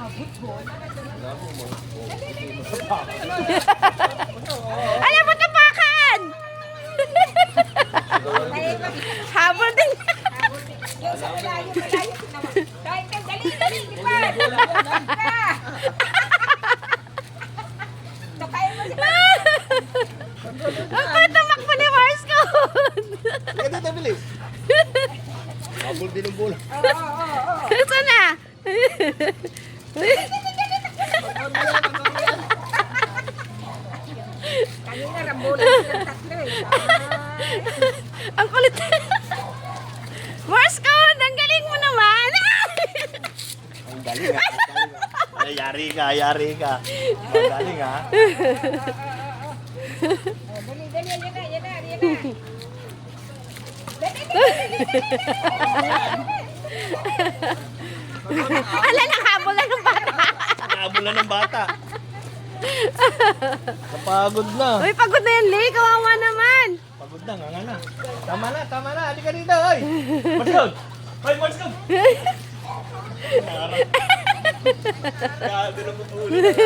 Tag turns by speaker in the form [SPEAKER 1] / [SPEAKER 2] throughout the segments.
[SPEAKER 1] Alam mo, tapakan! Habol din.
[SPEAKER 2] Yung sa malayo, kahit ka, dali, di ba? So, kaya mo siya.
[SPEAKER 1] Ang tumakbo ni Mars ko.
[SPEAKER 3] Kaya dito, bilis. Habol din ang bola.
[SPEAKER 1] Saan na?
[SPEAKER 2] Kanina, rambulan silang tatlo eh.
[SPEAKER 1] Ang kulit. Mars ko, ang galing mo naman.
[SPEAKER 3] Ang galing ha. Ay, yari ka, yari ka. Ang galing ha.
[SPEAKER 2] Dali, dali, yan na, yan na, yan na.
[SPEAKER 1] Ala, nakahabol na ng bata.
[SPEAKER 3] Nakabula ng bata. Napagod na.
[SPEAKER 1] Uy, pagod na yan, Lee. Kawawa naman.
[SPEAKER 3] Pagod na, nga na. Tama na, tama na. Halika dito, hoy. Marscon! Hoy, Marscon! Grabe na po ulit.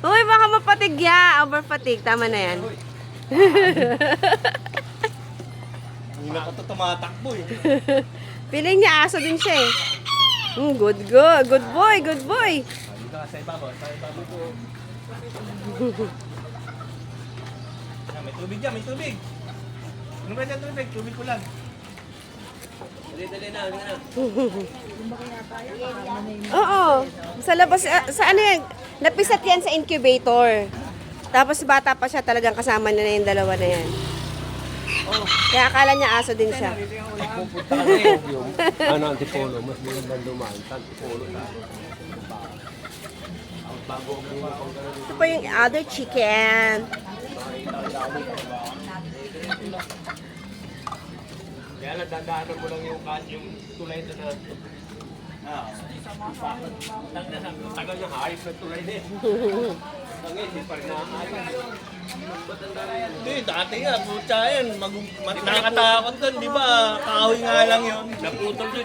[SPEAKER 1] Uy, baka mapatigya. Overfatigue. Tama na yan.
[SPEAKER 3] Hindi na ito tumatakbo eh.
[SPEAKER 1] Feeling niya aso din siya eh. Good, good. Good boy, good boy.
[SPEAKER 3] Dito ka sa ibabaw, sa ibabaw. May tubig dyan, may tubig. Ano ba dyan tubig? Tubig ko lang. Dali-dali na, ano na.
[SPEAKER 1] Oo. Sa labas, sa ano yan, napisat yan sa incubator. Tapos bata pa siya, talagang kasama niya na yung dalawa na yan. Kaya akala niya aso din siya.
[SPEAKER 3] Pupunta ka na yung antipolo, mas magandang dumaan sa antipolo na.
[SPEAKER 1] Ito po yung other chicken.
[SPEAKER 3] Kaya nadadaanan mo lang yung tulay na tagal niya hayop na tulay na eh. Hindi pa rin nakakayos. Hindi, dati nga, putya yan. Nakakatakot doon, di ba? Kahoy nga lang yun. Naputol doon eh.